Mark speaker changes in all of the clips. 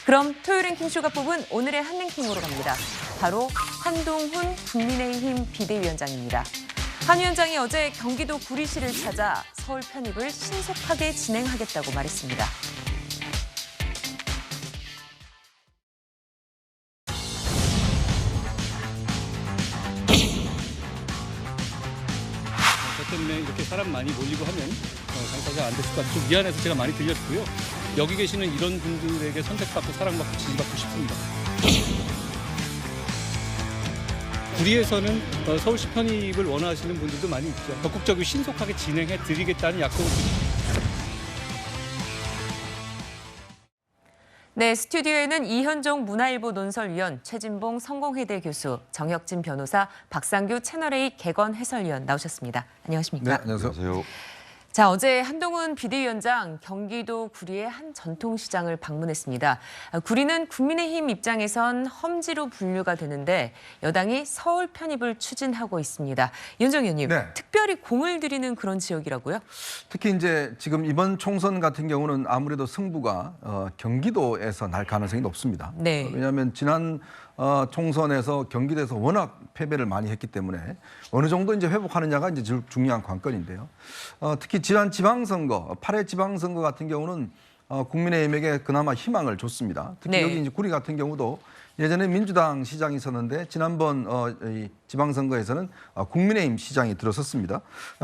Speaker 1: 그럼 토요일 랭킹쇼가 뽑은 오늘의 한 랭킹으로 갑니다. 바로 한동훈 국민의힘 비대위원장입니다. 한 위원장이 어제 경기도 구리시를 찾아 서울 편입을 신속하게 진행하겠다고 말했습니다.
Speaker 2: 저 때문에 이렇게 사람 많이 몰리고 하면 장사가 안 됐을 것 같아서 좀 미안해서 제가 많이 들렸고요. 여기 계시는 이런 분들에게 선택받고 사랑받고 지지받고 싶습니다. 구리에서는 서울시 편입을 원하시는 분들도 많이 있죠. 적극적으로 신속하게 진행해 드리겠다는 약속을 드립니다.
Speaker 1: 네, 스튜디오에는 이현종 문화일보 논설위원, 최진봉 성공회대 교수, 정혁진 변호사, 박상규 채널A 개건 해설위원 나오셨습니다. 안녕하십니까?
Speaker 3: 네, 안녕하세요.
Speaker 1: 자, 어제 한동훈 비대위원장 경기도 구리의 한 전통시장을 방문했습니다. 구리는 국민의힘 입장에선 험지로 분류가 되는데 여당이 서울 편입을 추진하고 있습니다. 이현정 의원님,
Speaker 3: 네.
Speaker 1: 특별히 공을 들이는 그런 지역이라고요?
Speaker 3: 특히 이제 지금 이번 총선 같은 경우는 아무래도 승부가 경기도에서 날 가능성이 높습니다.
Speaker 1: 네.
Speaker 3: 왜냐하면 지난 총선에서 경기도에서 워낙 패배를 많이 했기 때문에 어느 정도 이제 회복하느냐가 이제 중요한 관건인데요. 특히 지난 지방선거, 8회 지방선거 같은 경우는 국민의힘에게 그나마 희망을 줬습니다. 특히
Speaker 1: 네.
Speaker 3: 여기 이제 구리 같은 경우도 예전에 민주당 시장이 있었는데 지난번 이 지방선거에서는 국민의힘 시장이 들어섰습니다.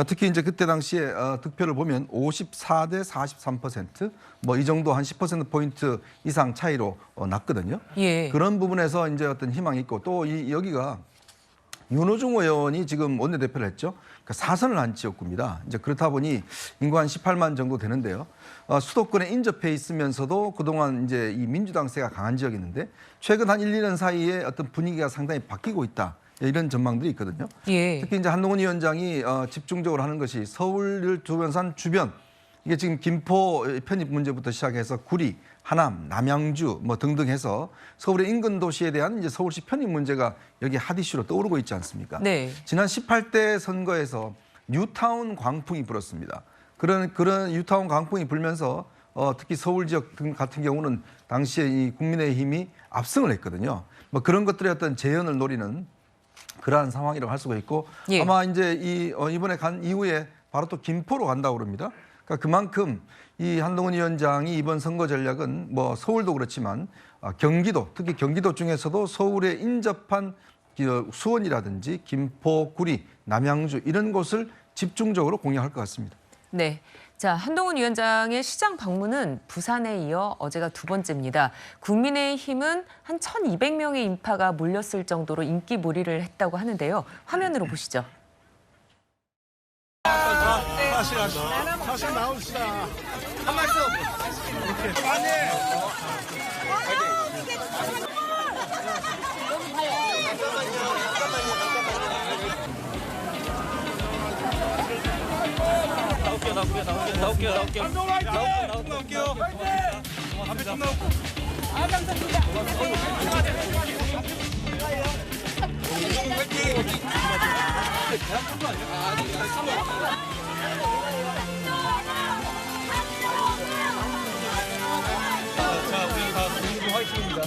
Speaker 3: 특히 이제 그때 당시에 득표를 보면 54대 43%, 뭐 이 정도 한 10%포인트 이상 차이로 났거든요.
Speaker 1: 예.
Speaker 3: 그런 부분에서 이제 어떤 희망이 있고 또 여기가 윤호중 의원이 지금 원내대표를 했죠. 그러니까 사선을 한 지역구입니다. 이제 그렇다 보니 인구 한 18만 정도 되는데요. 수도권에 인접해 있으면서도 그동안 이제 이 민주당세가 강한 지역이었는데 최근 한 1, 2년 사이에 어떤 분위기가 상당히 바뀌고 있다. 이런 전망들이 있거든요.
Speaker 1: 예.
Speaker 3: 특히 이제 한동훈 위원장이 집중적으로 하는 것이 서울을 두변산 주변 이게 지금 김포 편입 문제부터 시작해서 구리, 하남, 남양주 뭐 등등 해서 서울의 인근 도시에 대한 이제 서울시 편입 문제가 여기 핫 이슈로 떠오르고 있지 않습니까?
Speaker 1: 네.
Speaker 3: 지난 18대 선거에서 뉴타운 광풍이 불었습니다. 그런 뉴타운 광풍이 불면서 특히 서울 지역 등 같은 경우는 당시에 이 국민의힘이 압승을 했거든요. 뭐 그런 것들의 어떤 재현을 노리는 그러한 상황이라고 할 수가 있고
Speaker 1: 예.
Speaker 3: 아마 이제 이번에 간 이후에 바로 또 김포로 간다고 그럽니다. 그러니까 그만큼 이 한동훈 위원장이 이번 선거 전략은 뭐 서울도 그렇지만 경기도, 특히 경기도 중에서도 서울에 인접한 수원이라든지 김포, 구리, 남양주 이런 곳을 집중적으로 공략할 것 같습니다.
Speaker 1: 네. 자, 한동훈 위원장의 시장 방문은 부산에 이어 어제가 두 번째입니다. 국민의힘은 한 1,200명의 인파가 몰렸을 정도로 인기몰이를 했다고 하는데요. 화면으로 보시죠.
Speaker 4: 다시 나옵시다. 한 말씀. 아니. 나올게요. 앞에 좀 나올게요. 아, 감사합니다.
Speaker 2: 자, 우리 다 국민들 화이팅입니다.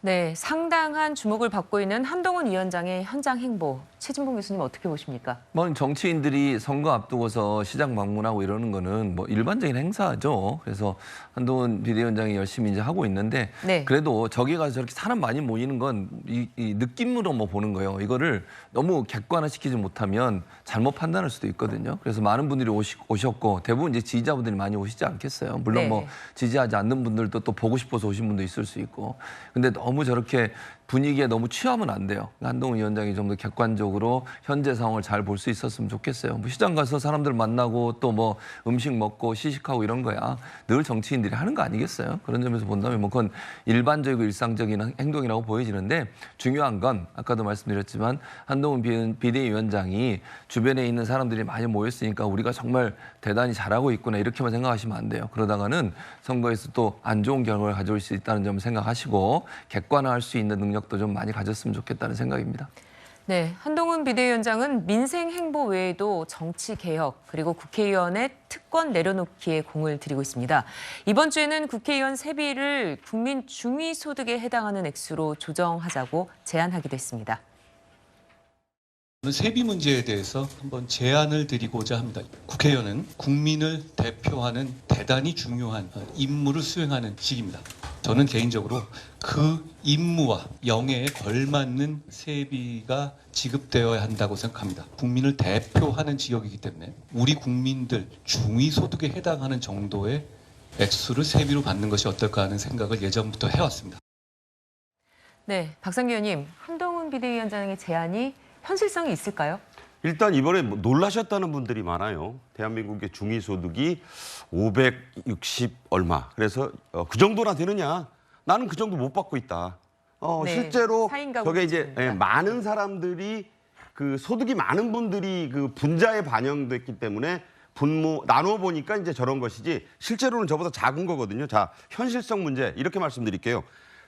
Speaker 1: 네, 상당한 주목을 받고 있는 한동훈 위원장의 현장 행보. 최진봉 교수님 어떻게 보십니까?
Speaker 5: 뭐 정치인들이 선거 앞두고서 시장 방문하고 이러는 거는 뭐 일반적인 행사죠. 그래서 한동훈 비대위원장이 열심히 이제 하고 있는데
Speaker 1: 네.
Speaker 5: 그래도 저기 가서 저렇게 사람 많이 모이는 건 이 느낌으로 뭐 보는 거예요. 이거를 너무 객관화시키지 못하면 잘못 판단할 수도 있거든요. 그래서 많은 분들이 오셨고 대부분 이제 지지자분들이 많이 오시지 않겠어요. 물론
Speaker 1: 네.
Speaker 5: 뭐 지지하지 않는 분들도 또 보고 싶어서 오신 분도 있을 수 있고. 근데 너무 저렇게 분위기에 너무 취하면 안 돼요. 한동훈 위원장이 좀 더 객관적으로 현재 상황을 잘 볼 수 있었으면 좋겠어요. 뭐 시장 가서 사람들 만나고 또 뭐 음식 먹고 시식하고 이런 거야 늘 정치인들이 하는 거 아니겠어요? 그런 점에서 본다면 뭐 그건 일반적이고 일상적인 행동이라고 보여지는데 중요한 건 아까도 말씀드렸지만 한동훈 비대위원장이 주변에 있는 사람들이 많이 모였으니까 우리가 정말 대단히 잘하고 있구나 이렇게만 생각하시면 안 돼요. 그러다가는 선거에서 또 안 좋은 결과를 가져올 수 있다는 점을 생각하시고 객관화할 수 있는 능력도 좀 많이 가졌으면 좋겠다는 생각입니다.
Speaker 1: 네, 한동훈 비대위원장은 민생 행보 외에도 정치 개혁 그리고 국회의원의 특권 내려놓기에 공을 들이고 있습니다. 이번 주에는 국회의원 세비를 국민 중위소득에 해당하는 액수로 조정하자고 제안하기도 했습니다.
Speaker 6: 세비 문제에 대해서 한번 제안을 드리고자 합니다. 국회의원은 국민을 대표하는 대단히 중요한 임무를 수행하는 직입니다. 저는 개인적으로 그 임무와 영예에 걸맞는 세비가 지급되어야 한다고 생각합니다. 국민을 대표하는 지역이기 때문에 우리 국민들 중위소득에 해당하는 정도의 액수를 세비로 받는 것이 어떨까 하는 생각을 예전부터 해왔습니다.
Speaker 1: 네, 박상규 의원님, 한동훈 비대위원장의 제안이 현실성이 있을까요?
Speaker 7: 일단 이번에 놀라셨다는 분들이 많아요. 대한민국의 중위소득이 560 얼마. 그래서 그 정도나 되느냐? 나는 그 정도 못 받고 있다.
Speaker 1: 네,
Speaker 7: 실제로
Speaker 1: 사인 가구
Speaker 7: 저게 이제
Speaker 1: 기준입니다.
Speaker 7: 많은 사람들이 그 소득이 많은 분들이 그 분자에 반영됐기 때문에 분모 나눠 보니까 이제 저런 것이지 실제로는 저보다 작은 거거든요. 자, 현실성 문제 이렇게 말씀드릴게요.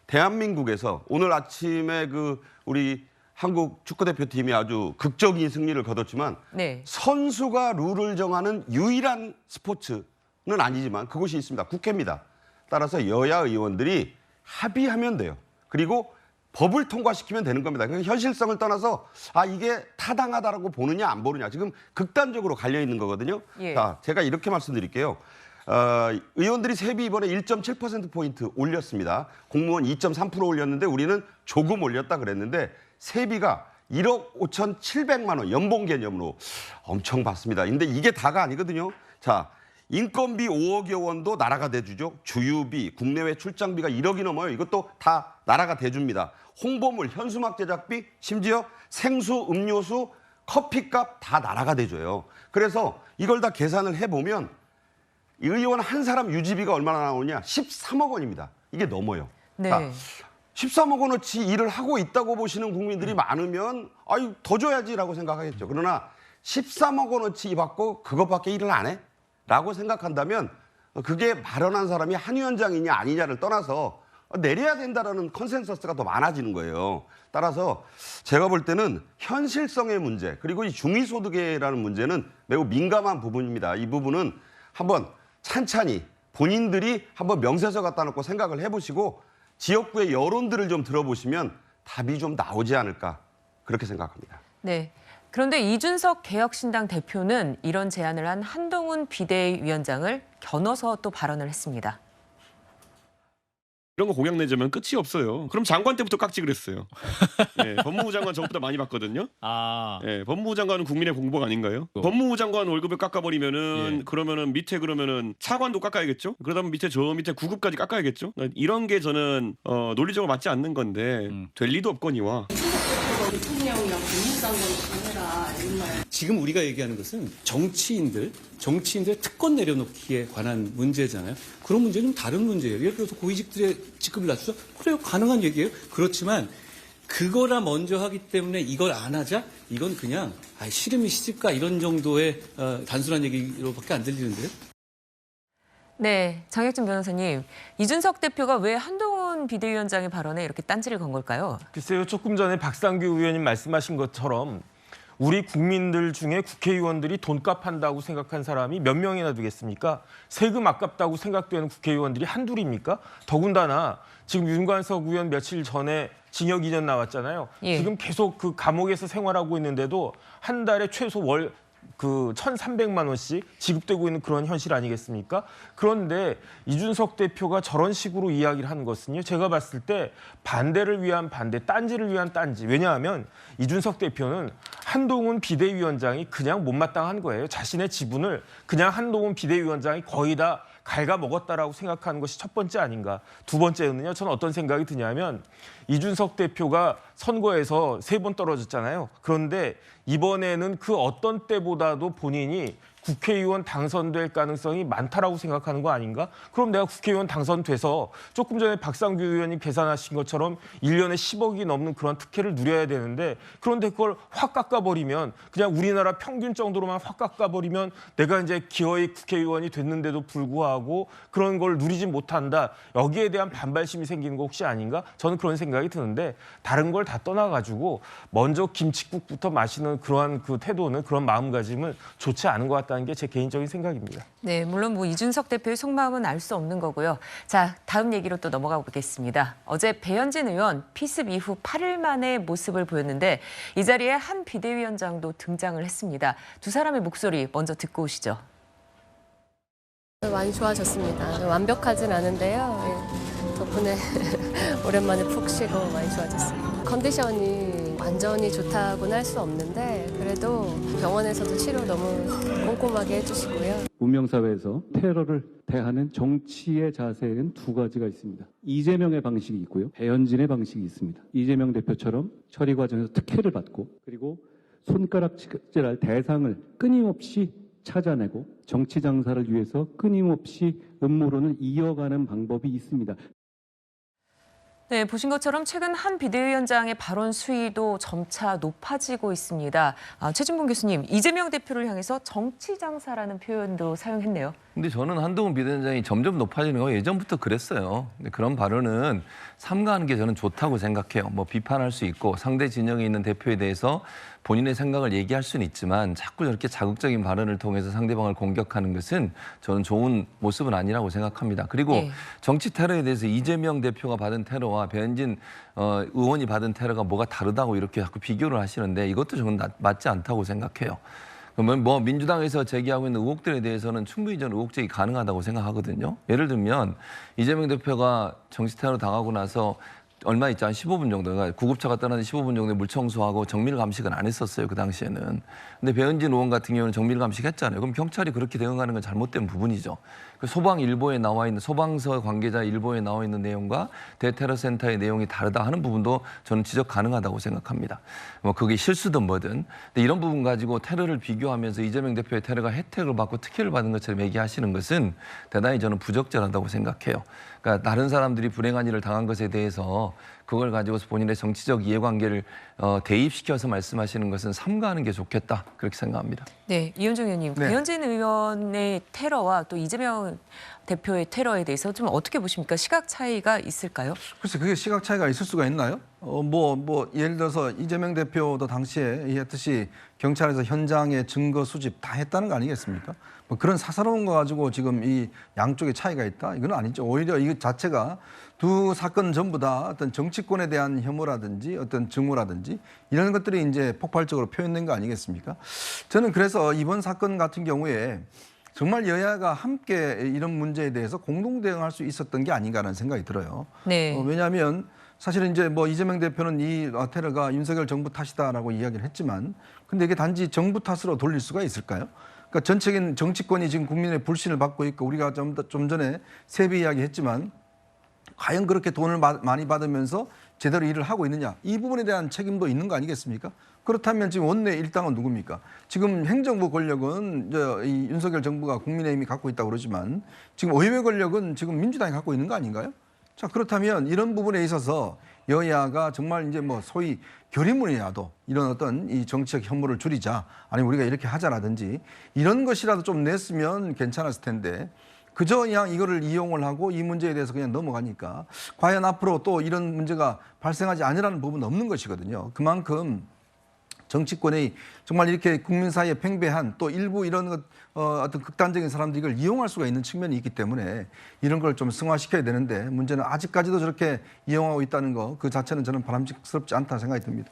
Speaker 7: 대한민국에서 오늘 아침에 그 우리 한국 축구대표팀이 아주 극적인 승리를 거뒀지만
Speaker 1: 네.
Speaker 7: 선수가 룰을 정하는 유일한 스포츠는 아니지만 그곳이 있습니다. 국회입니다. 따라서 여야 의원들이 합의하면 돼요. 그리고 법을 통과시키면 되는 겁니다. 그러니까 현실성을 떠나서 이게 타당하다라고 보느냐 안 보느냐 지금 극단적으로 갈려 있는 거거든요.
Speaker 1: 예.
Speaker 7: 자, 제가 이렇게 말씀드릴게요. 의원들이 세비 이번에 1.7%포인트 올렸습니다. 공무원 2.3% 올렸는데 우리는 조금 올렸다 그랬는데 세비가 1억 5,700만 원 연봉 개념으로 엄청 받습니다. 근데 이게 다가 아니거든요. 자, 인건비 5억여 원도 나라가 대주죠. 주유비, 국내외 출장비가 1억이 넘어요. 이것도 다 나라가 대줍니다. 홍보물, 현수막 제작비, 심지어 생수, 음료수, 커피값 다 나라가 대줘요. 그래서 이걸 다 계산을 해보면 의원 한 사람 유지비가 얼마나 나오냐? 13억 원입니다. 이게 넘어요.
Speaker 1: 네.
Speaker 7: 자, 13억 원어치 일을 하고 있다고 보시는 국민들이 많으면 더 줘야지라고 생각하겠죠. 그러나 13억 원어치 받고 그것밖에 일을 안 해? 라고 생각한다면 그게 마련한 사람이 한 위원장이냐 아니냐를 떠나서 내려야 된다라는 컨센서스가 더 많아지는 거예요. 따라서 제가 볼 때는 현실성의 문제 그리고 이 중위소득이라는 문제는 매우 민감한 부분입니다. 이 부분은 한번 찬찬히 본인들이 한번 명세서 갖다 놓고 생각을 해보시고 지역구의 여론들을 좀 들어보시면 답이 좀 나오지 않을까 그렇게 생각합니다.
Speaker 1: 네. 그런데 이준석 개혁신당 대표는 이런 제안을 한 한동훈 비대위원장을 겨눠서 또 발언을 했습니다.
Speaker 8: 이런 거 공약 내자면 끝이 없어요. 그럼 장관 때부터 깍지 그랬어요. 예, 법무부 장관 저보다 많이 받거든요. 예, 법무부 장관은 국민의 공복 아닌가요? 법무부 장관 월급을 깎아버리면은 그러면은 밑에 그러면은 차관도 깎아야겠죠. 그러다면 밑에 저 밑에 9급까지 깎아야겠죠. 이런 게 저는 논리적으로 맞지 않는 건데 될 리도 없거니와.
Speaker 2: 지금 우리가 얘기하는 것은 정치인들의 특권 내려놓기에 관한 문제잖아요. 그런 문제는 다른 문제예요. 예를 들어서 고위직들의 직급을 낮추자? 그래요. 가능한 얘기예요. 그렇지만 그거라 먼저 하기 때문에 이걸 안 하자? 이건 그냥 시름이 시집가 이런 정도의 단순한 얘기로밖에 안 들리는데요.
Speaker 1: 네, 장혁진 변호사님. 이준석 대표가 왜 한동훈 비대위원장의 발언에 이렇게 딴지를 건 걸까요?
Speaker 9: 글쎄요. 조금 전에 박상규 의원님 말씀하신 것처럼 우리 국민들 중에 국회의원들이 돈값 한다고 생각한 사람이 몇 명이나 되겠습니까? 세금 아깝다고 생각되는 국회의원들이 한둘입니까? 더군다나 지금 윤관석 의원 며칠 전에 징역 2년 나왔잖아요.
Speaker 1: 예.
Speaker 9: 지금 계속 그 감옥에서 생활하고 있는데도 한 달에 최소 1,300만 원씩 지급되고 있는 그런 현실 아니겠습니까? 그런데 이준석 대표가 저런 식으로 이야기를 하는 것은요. 제가 봤을 때 반대를 위한 반대, 딴지를 위한 딴지. 왜냐하면 이준석 대표는 한동훈 비대위원장이 그냥 못마땅한 거예요. 자신의 지분을 그냥 한동훈 비대위원장이 거의 다 갉아먹었다라고 생각하는 것이 첫 번째 아닌가. 두 번째는요. 저는 어떤 생각이 드냐면 이준석 대표가 선거에서 3번 떨어졌잖아요. 그런데 이번에는 그 어떤 때보다도 본인이 국회의원 당선될 가능성이 많다라고 생각하는 거 아닌가? 그럼 내가 국회의원 당선돼서 조금 전에 박상규 의원이 계산하신 것처럼 1년에 10억이 넘는 그런 특혜를 누려야 되는데 그런데 그걸 확 깎아버리면 그냥 우리나라 평균 정도로만 확 깎아버리면 내가 이제 기어이 국회의원이 됐는데도 불구하고 그런 걸 누리지 못한다. 여기에 대한 반발심이 생기는 거 혹시 아닌가? 저는 그런 생각이 드는데 다른 걸 다 떠나가지고 먼저 김칫국부터 마시는 그러한 그 태도는 그런 마음가짐은 좋지 않은 것 같다는 게 제 개인적인 생각입니다.
Speaker 1: 네, 물론 뭐 이준석 대표의 속마음은 알 수 없는 거고요. 자, 다음 얘기로 또 넘어가 보겠습니다. 어제 배현진 의원 피습 이후 8일 만에 모습을 보였는데 이 자리에 한 비대위원장도 등장을 했습니다. 두 사람의 목소리 먼저 듣고 오시죠.
Speaker 10: 많이 좋아졌습니다. 완벽하진 않은데요. 예, 덕분에 오랜만에 푹 쉬고 많이 좋아졌습니다. 컨디션이 완전히 좋다고는 할 수 없는데 그래도 병원에서도 치료 너무 꼼꼼하게 해주시고요.
Speaker 11: 문명사회에서 테러를 대하는 정치의 자세에는 두 가지가 있습니다. 이재명의 방식이 있고요. 배현진의 방식이 있습니다. 이재명 대표처럼 처리 과정에서 특혜를 받고 그리고 손가락질할 대상을 끊임없이 찾아내고 정치 장사를 위해서 끊임없이 음모론을 이어가는 방법이 있습니다.
Speaker 1: 네, 보신 것처럼 최근 한 비대위원장의 발언 수위도 점차 높아지고 있습니다. 최진봉 교수님, 이재명 대표를 향해서 정치 장사라는 표현도 사용했네요.
Speaker 5: 근데 저는 한동훈 비대위원장이 점점 높아지는 거 예전부터 그랬어요. 근데 그런 발언은 삼가하는 게 저는 좋다고 생각해요. 뭐 비판할 수 있고 상대 진영에 있는 대표에 대해서 본인의 생각을 얘기할 수는 있지만 자꾸 저렇게 자극적인 발언을 통해서 상대방을 공격하는 것은 저는 좋은 모습은 아니라고 생각합니다. 그리고
Speaker 1: 네.
Speaker 5: 정치 테러에 대해서 이재명 대표가 받은 테러와 배현진 의원이 받은 테러가 뭐가 다르다고 이렇게 자꾸 비교를 하시는데 이것도 저는 맞지 않다고 생각해요. 그러면 뭐 민주당에서 제기하고 있는 의혹들에 대해서는 충분히 저는 의혹 제기 가능하다고 생각하거든요. 예를 들면 이재명 대표가 정치 테러 당하고 나서 얼마 있지 한 15분 정도가 구급차가 떠나는 15분 정도에 물 청소하고 정밀 감식은 안 했었어요. 그 당시에는. 근데 배현진 의원 같은 경우는 정밀 감식했잖아요. 그럼 경찰이 그렇게 대응하는 건 잘못된 부분이죠. 그 소방 일보에 나와 있는 소방서 관계자 일보에 나와 있는 내용과 대테러센터의 내용이 다르다 하는 부분도 저는 지적 가능하다고 생각합니다. 뭐 그게 실수든 뭐든. 근데 이런 부분 가지고 테러를 비교하면서 이재명 대표의 테러가 혜택을 받고 특혜를 받은 것처럼 얘기하시는 것은 대단히 저는 부적절하다고 생각해요. 그러니까 다른 사람들이 불행한 일을 당한 것에 대해서 그걸 가지고서 본인의 정치적 이해관계를 대입시켜서 말씀하시는 것은 삼가하는 게 좋겠다 그렇게 생각합니다.
Speaker 1: 네, 이현정 의원님,
Speaker 3: 네.
Speaker 1: 배현진 의원의 테러와 또 이재명 대표의 테러에 대해서 좀 어떻게 보십니까? 시각 차이가 있을까요?
Speaker 3: 글쎄 그게 시각 차이가 있을 수가 있나요? 예를 들어서 이재명 대표도 당시에 했듯이 경찰에서 현장의 증거 수집 다 했다는 거 아니겠습니까? 뭐 그런 사사로운 거 가지고 지금 이 양쪽의 차이가 있다? 이건 아니죠. 오히려 이거 자체가 두 사건 전부 다 어떤 정치권에 대한 혐오라든지 어떤 증오라든지 이런 것들이 이제 폭발적으로 표현된 거 아니겠습니까? 저는 그래서 이번 사건 같은 경우에 정말 여야가 함께 이런 문제에 대해서 공동 대응할 수 있었던 게 아닌가라는 생각이 들어요.
Speaker 1: 네.
Speaker 3: 왜냐하면 사실은 이제 뭐 이재명 대표는 이 테러가 윤석열 정부 탓이다라고 이야기를 했지만 근데 이게 단지 정부 탓으로 돌릴 수가 있을까요? 그러니까 전체적인 정치권이 지금 국민의 불신을 받고 있고 우리가 좀 전에 세비 이야기했지만 과연 그렇게 돈을 많이 받으면서 제대로 일을 하고 있느냐 이 부분에 대한 책임도 있는 거 아니겠습니까? 그렇다면 지금 원내 일당은 누굽니까? 지금 행정부 권력은 이 윤석열 정부가 국민의힘이 갖고 있다고 그러지만 지금 의회 권력은 지금 민주당이 갖고 있는 거 아닌가요? 자 그렇다면 이런 부분에 있어서 여야가 정말 이제 뭐 소위 결의문이라도 이런 어떤 이 정치적 혐오를 줄이자 아니면 우리가 이렇게 하자라든지 이런 것이라도 좀 냈으면 괜찮았을 텐데 그저 그냥 이거를 이용을 하고 이 문제에 대해서 그냥 넘어가니까 과연 앞으로 또 이런 문제가 발생하지 않으라는 부분은 없는 것이거든요. 그만큼 정치권이 정말 이렇게 국민 사이에 팽배한 또 일부 이런 어떤 극단적인 사람들이 이걸 이용할 수가 있는 측면이 있기 때문에 이런 걸 좀 승화시켜야 되는데 문제는 아직까지도 저렇게 이용하고 있다는 거 그 자체는 저는 바람직스럽지 않다 생각이 듭니다.